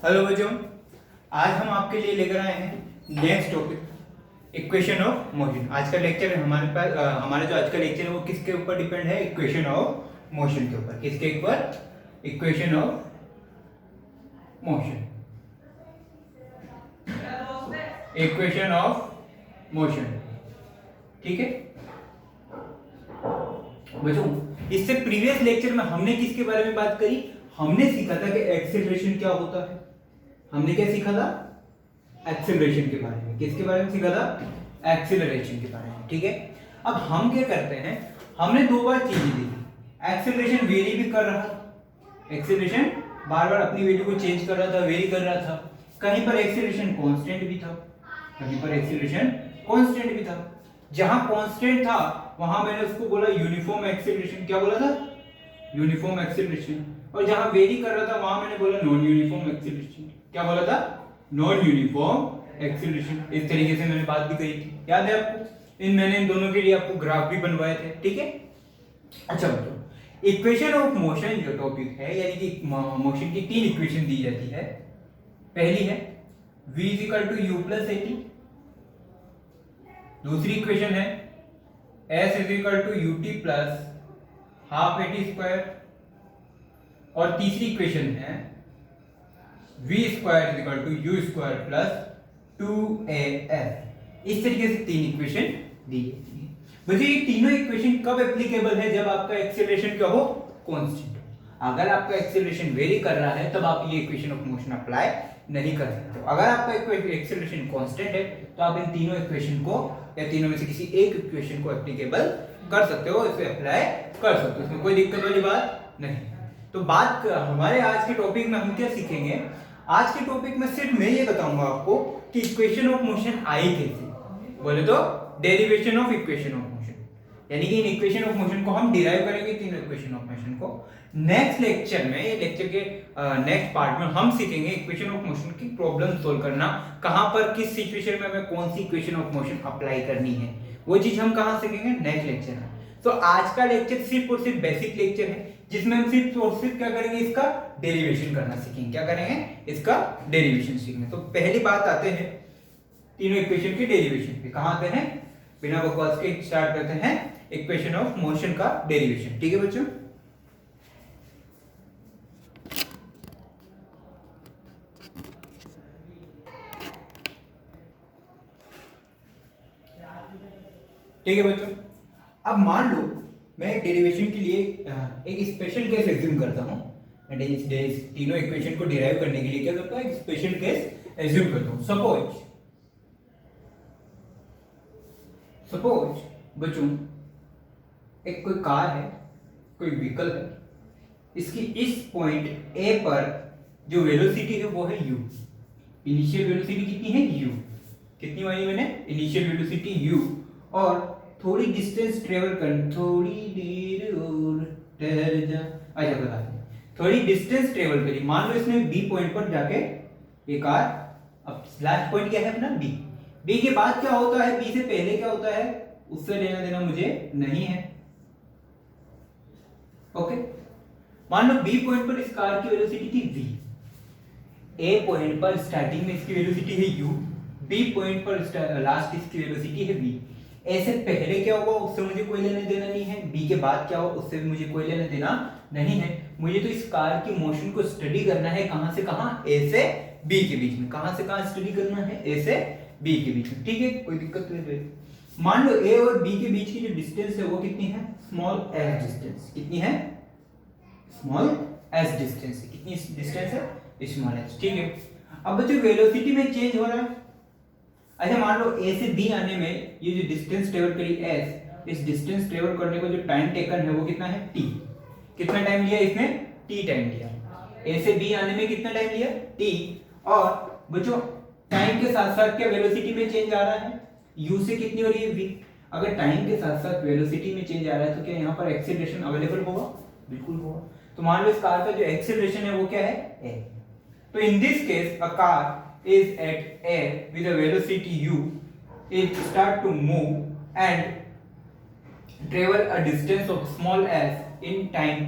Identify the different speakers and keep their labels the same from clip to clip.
Speaker 1: Hello बच्चों, आज हम आपके लिए लेकर आए हैं next topic equation of motion. आज का लेक्चर हमारे पास हमारा जो आज का लेक्चर है वो किसके ऊपर डिपेंड है? इक्वेशन ऑफ मोशन के ऊपर। किसके ऊपर? Equation of motion. Equation of motion, ठीक है बच्चों। इससे प्रीवियस लेक्चर में हमने किसके बारे में बात करी? हमने सीखा था कि एक्सेलरेशन क्या होता है। हमने क्या सीखा था? एक्सेलरेशन के बारे में। किसके बारे में सीखा था? एक्सेलरेशन के बारे में, ठीक है। अब हम क्या करते हैं, हमने दो बार चीजें देखी। एक्सेलरेशन वेरी भी कर रहा था, एक्सेलरेशन बार बार अपनी वैल्यू को चेंज कर रहा था, वेरी कर रहा था। कहीं पर एक्सेलरेशन कांस्टेंट भी था, कहीं पर एक्सेलरेशन कांस्टेंट भी था। जहां कांस्टेंट था वहां मैंने उसको बोला यूनिफॉर्म एक्सेलरेशन। क्या बोला था? Uniform acceleration. और जहां वेरी कर रहा था वहां मैंने बोला नॉन यूनिफॉर्म एक्सेलरेशन। क्या बोला था? Non uniform acceleration. इस तरीके से मैंने बात भी कही थी, याद है आपको? मैंने इन दोनों के लिए आपको ग्राफ भी बनवाए थे, ठीक है। अच्छा बच्चों, इक्वेशन ऑफ मोशन जो टॉपिक है, यानी कि मोशन की तीन इक्वेशन दी जाती है। पहली है v = u + at। दूसरी इक्वेशन है s = ut + ½ at²। और तीसरी इक्वेशन है v² = u² + 2af। इस तरीके से तीन इक्वेशन दी जाती है। बच्चों ये तीनों इक्वेशन कब एप्लीकेबल है? जब आपका एक्सेलरेशन क्या हो? कांस्टेंट हो। अगर आपका एक्सेलरेशन वेरी कर रहा है तब आप ये इक्वेशन ऑफ मोशन अप्लाई नहीं कर सकते। अगर आपका एक्सेलरेशन कांस्टेंट है तो आप इन तीनों इक्वेशन को या तीनों में से किसी एक इक्वेशन को एप्लीकेबल कर सकते हो, इसे अप्लाई कर सकते हो, इसमें कोई दिक्कत वाली बात नहीं। तो बात हमारे आज के टॉपिक में हम क्या सीखेंगे? आज के टॉपिक में सिर्फ मैं ये बताऊंगा आपको कि इक्वेशन ऑफ मोशन आई कैसे। बोले तो derivation of equation of motion, यानी कि इन इक्वेशन ऑफ मोशन को हम डिराइव करेंगे, तीनों इक्वेशन ऑफ मोशन को। नेक्स्ट लेक्चर में, ये लेक्चर के नेक्स्ट पार्ट में हम सीखेंगे इक्वेशन ऑफ मोशन की प्रॉब्लम सोल्व करना। कहां पर, किस सिचुएशन में हमें कौन सी इक्वेशन ऑफ मोशन अप्लाई करनी है, वो चीज हम कहां सीखेंगे? नेक्स्ट लेक्चर में। तो आज का लेक्चर सिर्फ और सिर्फ बेसिक लेक्चर है, जिसमें हम सिर्फ और सिर्फ क्या करेंगे? इसका डेरिवेशन करना सीखेंगे। क्या करेंगे? इसका डेरिवेशन सीखेंगे। तो पहली बात आते हैं तीनों इक्वेशन के डेरिवेशन पे। कहां आते हैं? बिना बकवास के स्टार्ट करते हैं इक्वेशन ऑफ मोशन का डेरिवेशन, ठीक है बच्चों। ठीक है बच्चों, अब मान लो मैं डेरिवेशन के लिए एक स्पेशल केस एज्यूम करता हूं। तीनों इक्वेशन को डिराइव करने के लिए क्या करता हूं? एक स्पेशल केस एज्यूम करता हूं। सपोज बच्चों एक कोई कार है, कोई व्हीकल है, इसकी इस पॉइंट ए पर जो वेलोसिटी है वो है u। इनिशियल वेलोसिटी कितनी है? u। कितनी मानी मैंने? Initial velocity u। और थोड़ी डिस्टेंस ट्रेवल कर, थोड़ी देर और ठहर जा, अच्छा बता दें, थोड़ी डिस्टेंस ट्रेवल करी। मान लो इसने बी पॉइंट पर जाके ये कार, अब लास्ट पॉइंट क्या है अपना? बी। बी के बाद क्या होता है? बी से पहले क्या होता है? उससे लेना देना मुझे नहीं है, ओके। मान लो बी पॉइंट पर इस कार की वेलोसिटी थी v। ए पॉइंट पर स्टार्टिंग में इसकी वेलोसिटी है u, बी पॉइंट पर लास्ट इसकी वेलोसिटी है v। ए से पहले क्या हुआ उससे मुझे कोई लेना देना नहीं है, बी के बाद क्या हुआ उससे भी मुझे कोई लेना देना नहीं है। मुझे तो इस कार की मोशन को स्टडी करना है। कहां से कहां? ए से बी के बीच में। कहां से कहां स्टडी करना है? ए से बी के बीच में, ठीक है, कोई दिक्कत नहीं। मान लो ए और बी के बीच की जो डिस्टेंस है वो कितनी है? Small S distance. कितनी है? Small S distance. कितनी डिस्टेंस है? स्मॉल एस, ठीक है। अब बच्चों वेलोसिटी में चेंज हो रहा है। अच्छा मान लो ए से बी आने में ये जो डिस्टेंस ट्रेवल करी एस, इस डिस्टेंस ट्रेवल करने को जो टाइम टेकन है वो कितना है? टी। कितना टाइम लिया इसने? टी टाइम लिया। ए से बी आने में कितना टाइम लिया? टी। और बच्चों टाइम के साथ साथ क्या वेलोसिटी में चेंज आ रहा है? u से कितनी हो रही है? v। अगर टाइम के साथ साथ वेलोसिटी में चेंज आ रहा है तो क्या यहाँ पर एक्सेलरेशन अवेलेबल होगा? बिल्कुल होगा। तो मान लो इस कार का जो एक्सेलरेशन है वो क्या है? a। तो in this case a car is at a with a velocity u, it start to move and travel a distance of small s in time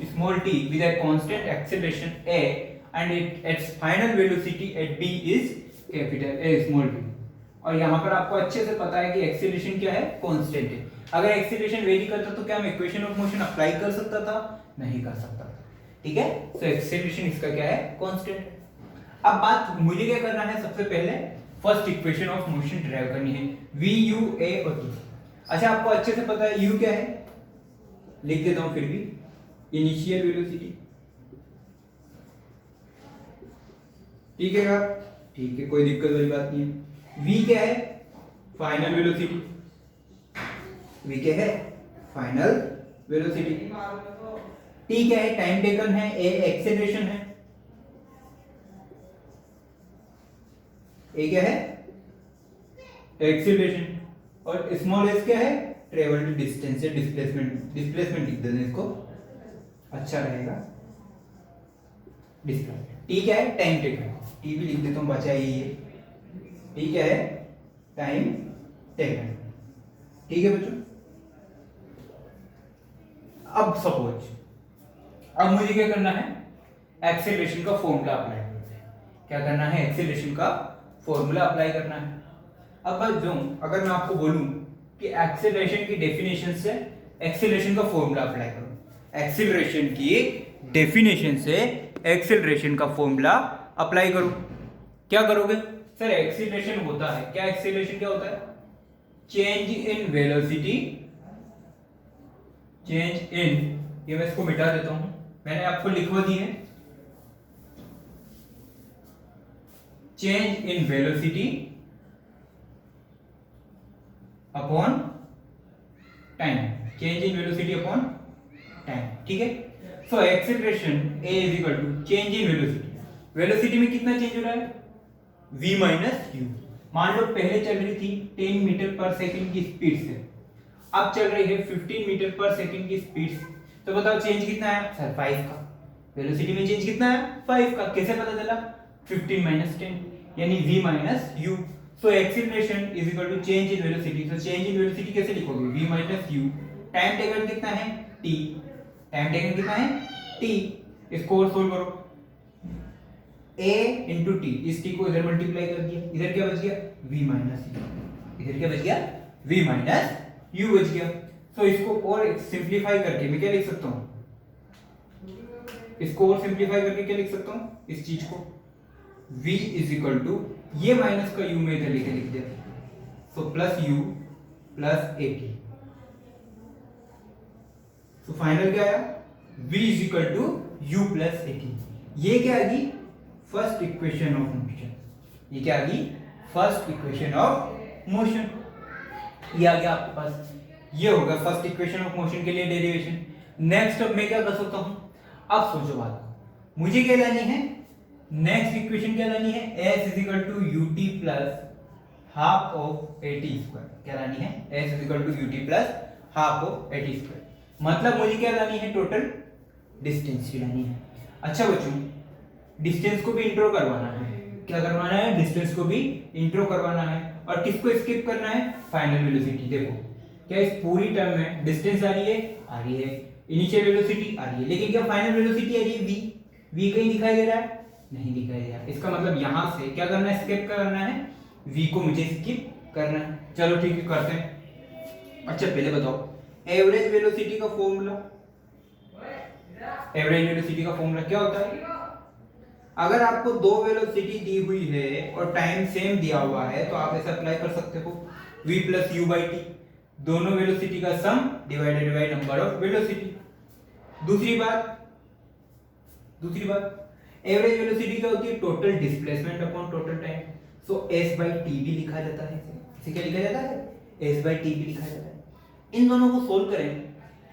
Speaker 1: small t with a constant acceleration a and it's final velocity at b is capital A small b। और यहाँ पर आपको अच्छे से पता है कि acceleration क्या है, कांस्टेंट है। अगर एक्सीलरेशन वेरी करता तो क्या हम इक्वेशन ऑफ मोशन अप्लाई कर सकता था? नहीं कर सकता था, ठीक है। सो एक्सीलरेशन इसका क्या है, कांस्टेंट। अब बात मुझे क्या करना है, सबसे पहले first equation of motion derive करनी है, v u a और t। अच्छा आपको अच्छे से पता है u क्या है, लिख देता हूं फिर भी, इनिशियल वेलोसिटी, ठीक है यार, ठीक है, कोई दिक्कत वाली बात नहीं है। v क्या है, फाइनल वेलोसिटी, v क्या है, फाइनल वेलोसिटी। t क्या है, टाइम टेकन है, a एक्सेलरेशन है, a क्या है, एक्सीलरेशन, और स्मॉल s क्या है, ट्रेवल्ड डिस्टेंस या डिस्प्लेसमेंट। डिस्प्लेसमेंट लिख देते हैं इसको, अच्छा रहेगा, डिस्प्लेसमेंट। t क्या है, टाइम टेकन, t भी लिख देता हूं, बचा यही है। t क्या है, टाइम टेकन, ठीक है बच्चों। अब सपोज, अब मुझे क्या करना है, एक्सेलरेशन का फॉर्मूला अप्लाई करना है। क्या करना है, एक्सेलरेशन का फॉर्मूला अप्लाई करना है। अब अगर मैं आपको बोलूं कि एक्सेलरेशन की डेफिनेशन से एक्सेलरेशन का फॉर्मूला अप्लाई करो, एक्सेलरेशन की डेफिनेशन से एक्सेलरेशन का फॉर्मूला अप्लाई करो, क्या करोगे सर? एक्सेलरेशन होता है क्या, एक्सेलरेशन क्या होता है, change in velocity, change in, ये मैं इसको मिटा देता हूं, मैंने आपको लिखवा दी है, change in velocity upon time, change in velocity upon time, ठीक है। So acceleration a is equal to change in velocity, velocity में कितना चेंज हो रहा है, v माइनस u। मान लो पहले चल रही थी 10 मीटर पर सेकंड की स्पीड से, अब चल रही है 15 मीटर पर सेकंड की स्पीड से, तो बताओ चेंज कितना है सर, 5 का। वेलोसिटी में चेंज कितना है, 5 का। कैसे पता चला, 15 माइनस 10 यानी v minus u। So acceleration is equal to change in velocity, तो चेंज इन वेलोसिटी कैसे लिखोगे, v minus u। Time taken कितना है, t, टाइम टेकन कितना है, t। इसको और सोल्व करो, a इंटू टी, इस t को इधर मल्टीप्लाई कर दिया, इधर क्या बच गया, v माइनस u, इधर क्या बच गया, v माइनस u बच गया। सो इसको और सिंप्लीफाई करके मैं क्या लिख सकता हूं, इसको और सिंप्लीफाई करके क्या लिख सकता हूं, इस चीज को, v इज इक्वल टू, ये माइनस का u में इधर लेके लिख दिया, so plus u plus A T. So final क्या आया, v is equal to u plus A T. ये क्या आ गई, फर्स्ट इक्वेशन ऑफ मोशन, ये क्या आ गई, फर्स्ट इक्वेशन ऑफ मोशन। ये आ गया आपके पास, ये होगा फर्स्ट इक्वेशन ऑफ मोशन के लिए डेरिवेशन। नेक्स्ट अब मैं क्या कर सकता हूं, अब सोचो बात, मुझे क्या लानी है, नेक्स्ट इक्वेशन क्या लानी है, s is equal to ut plus half of at square. क्या लानी है, s is equal to ut plus half of at square. मतलब मुझे क्या लानी है, टोटल डिस्टेंस की लानी है। अच्छा बच्चों, डिस्टेंस को भी इंट्रो करवाना है, क्या करवाना है, डिस्टेंस को भी इंट्रो करवाना है, और किसको स्किप करना है, फाइनल वेलोसिटी। देखो क्या इस पूरी टर्म में डिस्टेंस आ रही है, इनिशियल वेलोसिटी आ रही है, लेकिन क्या फाइनल वेलोसिटी आ रही है, v कहीं दिखाई दे रहा है, नहीं दिखाई दे रहा है। इसका मतलब यहां से क्या करना है, स्किप करना है, v को मुझे स्किप करना है। चलो ठीक है, करते हैं। अच्छा पहले बताओ, एवरेज वेलोसिटी का फॉर्मूला, एवरेज वेलोसिटी का फॉर्मूला क्या होता है, अगर आपको दो वेलोसिटी दी हुई है और टाइम सेम दिया हुआ है तो आप ऐसे अप्लाई कर सकते हो, v plus u by T, दोनों वेलोसिटी का सम divided by number of velocity. दूसरी बात एवरेज वेलोसिटी क्या होती है, total displacement upon total time. So s by T भी लिखा जाता है, इसे क्या लिखा जाता है, s बाई टी भी लिखा जाता है। इन दोनों को सोल्व करें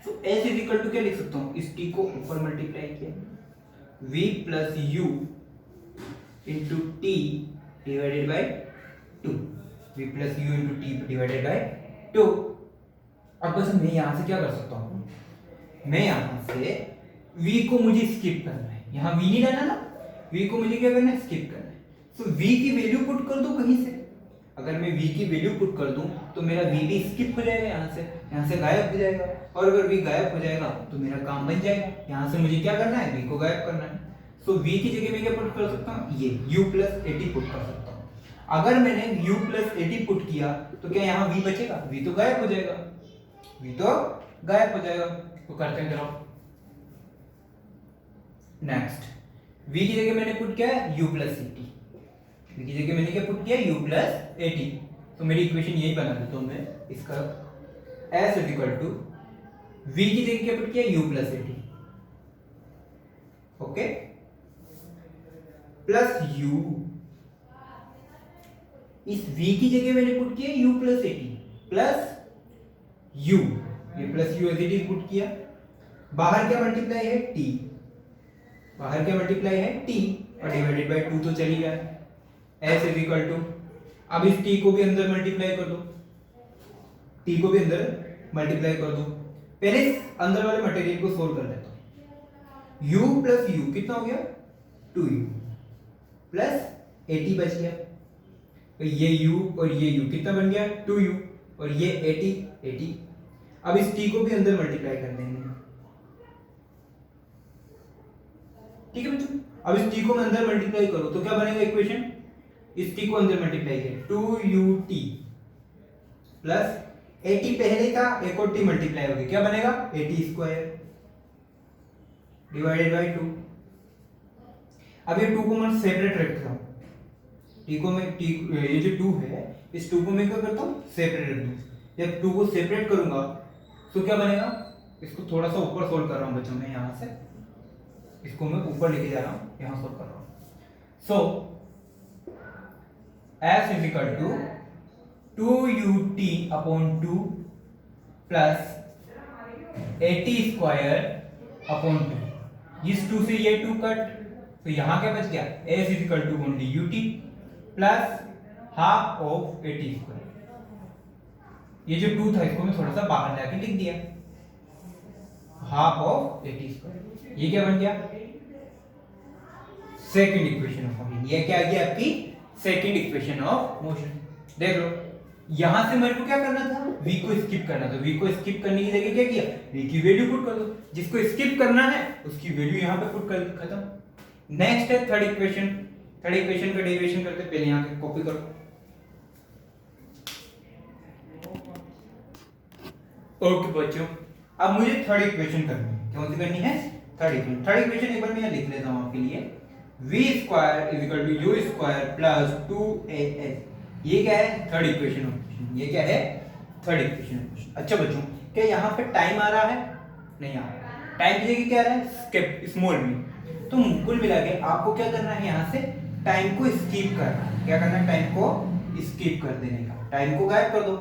Speaker 1: तो s इज इक्वल टू क्या लिख सकता हूं, इस t को ऊपर मल्टीप्लाई किया, v plus u into T divided by 2, v plus u into T divided by 2। अब बस मैं यहां से क्या कर सकता हूं, मैं यहां से v को मुझे स्किप करना है, यहां v नहीं डालना ना, v को मुझे क्या करना है, स्किप करना है। सो v की वैल्यू पुट कर दो कहीं से, अगर मैं v की वैल्यू पुट कर दूं तो मेरा v भी स्किप हो जाएगा, यहां से गायब हो जाएगा, और अगर v गायब हो जाएगा तो मेरा काम बन जाएगा। यहां से मुझे क्या करना है, v को गायब करना है। सो v की जगह मैं क्या पुट कर सकता हूँ, ये u प्लस 80 पुट कर सकता हूँ। अगर मैंने u प्लस 80 पुट किया तो क्या यहाँ v बचेगा, v तो गायब हो जाएगा, v तो गायब हो जाएगा। तो करते हैं जरा नेक्स्ट, v की जगह मैंने पुट किया है u प्लस 80, v की जगह मैंने क्या पुट किया u प्लस 80। तो मेरी इक्वेशन यही बना देता हूँ मैं, इसका s is equal to v की जगह क्या पुट किया u plus 80, okay, plus u, इस v की जगह मैंने पुट किया u प्लस 80 प्लस u, ये plus u as it is put किया। बाहर क्या मल्टीप्लाई है, t, बाहर क्या मल्टीप्लाई है t, और डिवाइडेड बाय 2 तो चली गया। s इज इक्वल टू, अब इस t को भी अंदर मल्टीप्लाई कर दो, t को भी अंदर मल्टीप्लाई कर दो। पहले अंदर वाले मटेरियल को सोल्व कर देता हूं। u प्लस u कितना हो गया, 2u प्लस 80 बच गया। तो ये u और ये u कितना बन गया, 2u, और ये 80। अब इस t को भी अंदर मल्टीप्लाई कर देंगे, ठीक है बच्चों। अब इस t को मैं अंदर मल्टीप्लाई करूं तो क्या बनेगा इक्वेशन, इस t को अंदर मल्टीप्लाई किया 2ut प्लस 80 पहले था, एक और t मल्टीप्लाई हो गया, क्या बनेगा 80 स्क्वायर डिवाइडेड बाय 2। अब ये 2 को मैं सेपरेट रखता हूं, t को मैं ये जो 2 है इस 2 को मैं क्या करता हूं, सेपरेट रख दूं। जब 2 को सेपरेट करूंगा तो क्या बनेगा, इसको थोड़ा सा ऊपर सोल्व कर रहा हूं बच्चों, मैं यहां से इसको मैं ऊपर लेके जा रहा हूं, यहां सोल्व कर रहा हूं। So s is equal to 2ut upon 2 plus 80 square upon 2, इस 2 से ये 2 कट, तो यहां क्या बच गया, s is equal to only ut plus half of 80 square. ये जो 2 था इसको मैं थोड़ा सा बाहर जाके लिख दिया, हाफ ऑफ 80 स्क्वायर। ये क्या बन गया, सेकंड इक्वेशन ऑफ मोशन। ये क्या आ गया आपकी सेकंड इक्वेशन ऑफ मोशन। देख लो, यहां से मेरे को क्या करना था, v को स्किप करना था। v को स्किप करने की जगह क्या किया, v की वैल्यू पुट कर दो, जिसको स्किप करना है उसकी वैल्यू यहां पे पुट कर, खत्म। नेक्स्ट है थर्ड इक्वेशन। थर्ड इक्वेशन का डेरिवेशन करते, पहले यहां पे कॉपी करो। ओके बच्चों, अब मुझे थर्ड इक्वेशन करनी है। कौन सी करनी है, थर्ड इक्वेशन। थर्ड इक्वेशन एक बार मैं लिख लेता हूं आपके लिए, v square is equal to u square plus 2as। ये क्या है, थर्ड इक्वेशन ऑफ मोशन। ये क्या है, थर्ड इक्वेशन ऑफ मोशन। अच्छा बच्चों, क्या यहाँ पे टाइम आ रहा है, नहीं आ रहा है। टाइम की जगह क्या आ रहा है, स्किप, स्मॉल v। तो कुल मिला के आपको क्या करना है, यहाँ से टाइम को स्किप करना है। क्या करना है, टाइम को स्किप कर देने का, टाइम को गायब कर दो।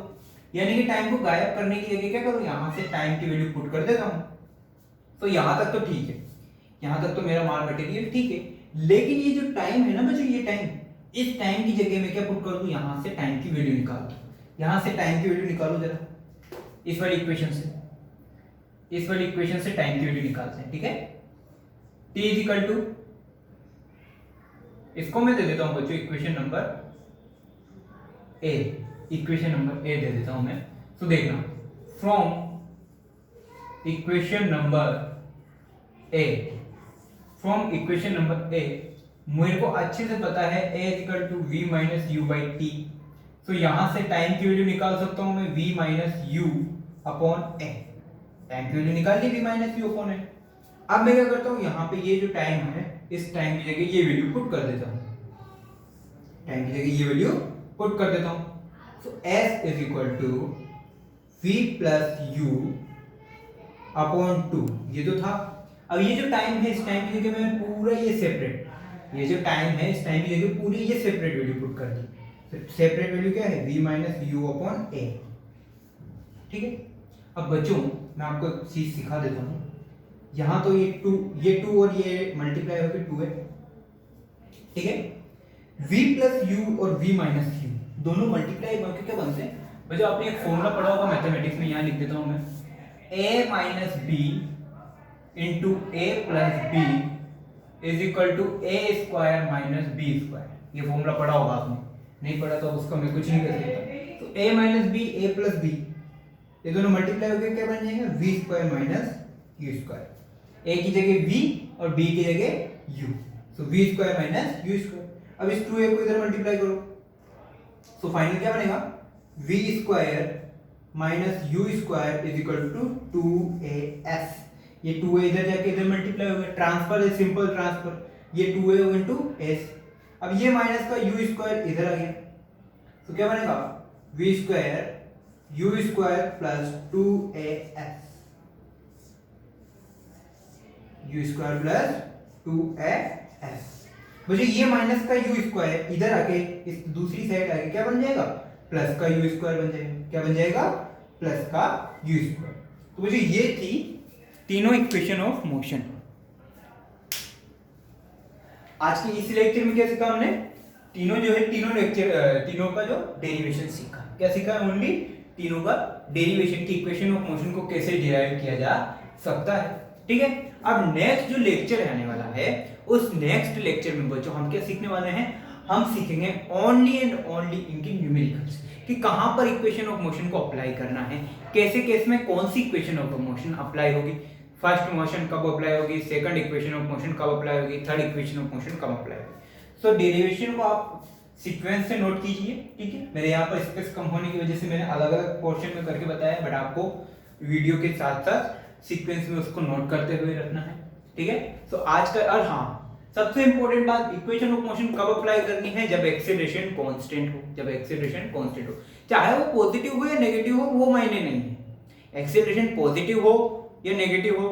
Speaker 1: यानी कि टाइम को गायब करने की जगह क्या करूं, यहां से टाइम की वैल्यू पुट कर देता हूं। तो यहां तक तो ठीक है, यहां तक तो मेरा माल मटेरियल ठीक है। लेकिन ये जो टाइम है ना बच्चों, ये टाइम, इस टाइम की जगह में क्या पुट कर दूं, यहां से टाइम की वैल्यू निकाल दो। यहां से टाइम की वैल्यू निकालो जरा, इस वाली इक्वेशन से, इस वाली इक्वेशन से टाइम की वैल्यू निकालते हैं, ठीक है। t इज इक्वल टू, इसको मैं दे देता हूं बच्चों equation number a, equation number A दे देता हूं मैं। तो देखना, from equation number A, from equation number A मेरे को अच्छे से पता है a equal to v minus u by t. तो यहां से टाइम की वैल्यू निकाल सकता हूं मैं v minus you upon A. Time की वैल्यू निकाल ली v माइनस यू अपॉन ए। अब मैं क्या करता हूं, यहां पे ये जो टाइम है, इस टाइम की जगह ये वैल्यू पुट कर देता हूं, टाइम की जगह ये वैल्यू पुट कर देता हूं। So s is equal to v plus u upon 2, ये तो था। अब ये जो टाइम है, इस टाइम की जगह मैं पूरा ये सेपरेट, ये जो टाइम है इस टाइम की जगह पूरी ये सेपरेट वैल्यू पुट कर दी। सेपरेट वैल्यू क्या है, v माइनस यू अपॉन ए, ठीक है। अब बच्चों मैं आपको एक चीज सिखा देता हूँ। यहाँ तो ये 2 और ये मल्टीप्लाई होकर 2 है, ठीक है। v प्लस u और v माइनस यू दोनों मल्टीप्लाई होकर क्या बनते हैं बच्चों, आपने एक फॉर्मूला पढ़ा होगा मैथमेटिक्स में, यहाँ लिख देता हूँ मैं, a minus B into A plus B is equal to A square minus B square. ये फॉर्मूला पढ़ा होगा आपने, नहीं पढ़ा तो उसका मैं कुछ नहीं कर सकता। तो a minus B, A plus B, ये दोनों मल्टीप्लाई होकर क्या बन जाएगा, v square minus U square. a की जगह v और b की जगह u, सो v square minus u square. अब इस 2a को इधर मल्टीप्लाई करो, सो फाइनल क्या बनेगा, v square minus u square is equal to 2as। ये 2a इधर जाके इधर मल्टीप्लाई हो गया, ट्रांसफर है, सिंपल ट्रांसफर, ये 2a इनटू s। अब ये माइनस का u स्क्वायर इधर आ गया, तो क्या बनेगा v square u square plus 2as, u square plus 2as। मुझे ये माइनस का u स्क्वायर इधर आके इस दूसरी साइड आके क्या बन जाएगा, प्लस का u स्क्वायर बन जाएगा। क्या बन जाएगा, प्लस का u स्क्वायर। तो मुझे ये थी तीनों इक्वेशन ऑफ मोशन। आज के इस लेक्चर में क्या सीखा हमने, तीनों जो है तीनों का जो डेरिवेशन सीखा। क्या सीखा, ओनली तीनों का डेरिवेशन की इक्वेशन ऑफ मोशन को कैसे डिराइव किया जा सकता है। ठीक है, अब नेक्स्ट जो लेक्चर आने वाला है, उस नेक्स्ट लेक्चर में बच्चों हम क्या सीखने वाले हैं, हम सीखेंगे ओनली एंड ओनली इनके न्यूमेरिकल्स, कि कहां पर इक्वेशन ऑफ मोशन को अप्लाई करना है, कैसे केस में कौन सी इक्वेशन ऑफ मोशन अप्लाई होगी, फर्स्ट मोशन कब अप्लाई होगी, सेकंड इक्वेशन ऑफ मोशन कब अप्लाई होगी, थर्ड इक्वेशन ऑफ मोशन कब अप्लाई होगी। सो डेरिवेशन को आप सीक्वेंस से नोट कीजिए। ठीक है, मेरे यहाँ पर स्पेस कम होने की वजह से मैंने अलग अलग पोर्शन में करके बताया, बट आपको वीडियो के साथ साथ सीक्वेंस में उसको नोट करते हुए रखना है। ठीक है, तो आज का, और हाँ सबसे इंपॉर्टेंट बात, इक्वेशन ऑफ मोशन कब अप्लाई करनी है, जब एक्सेलरेशन कांस्टेंट हो। जब एक्सेलरेशन कांस्टेंट हो, चाहे वो पॉजिटिव हो या नेगेटिव हो, वो मायने नहीं है। एक्सेलरेशन पॉजिटिव हो या नेगेटिव हो,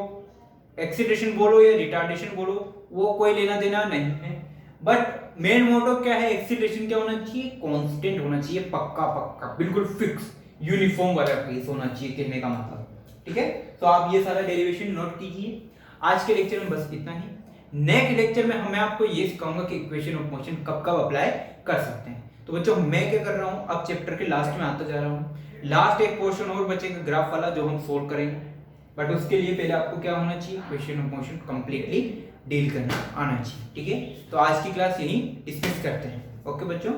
Speaker 1: एक्सीलरेशन बोलो या रिटार्डेशन बोलो, वो कोई लेना देना नहीं है। बट मेन मोटो क्या है, एक्सीलरेशन क्या होना चाहिए, कांस्टेंट होना चाहिए, पक्का पक्का बिल्कुल फिक्स यूनिफॉर्म वाला केस होना चाहिए, कहने का मतलब। ठीक है, तो आप ये सारा डेरिवेशन नोट कीजिए। आज के लेक्चर में बस इतना ही। नेक्स्ट लेक्चर में मैं आपको ये सिखाऊंगा कि इक्वेशन ऑफ मोशन कब कब अप्लाई कर सकते हैं। तो बच्चों मैं क्या कर रहा हूँ, अब चैप्टर के लास्ट में आता जा रहा हूँ। लास्ट एक पोर्शन और बचेगा ग्राफ वाला, जो हम सोल्व करेंगे, बट उसके लिए पहले आपको क्या होना चाहिए, equation of motion completely deal करना आना चाहिए। ठीक है, तो आज की क्लास यहीं डिस्कस करते हैं। ओके बच्चों।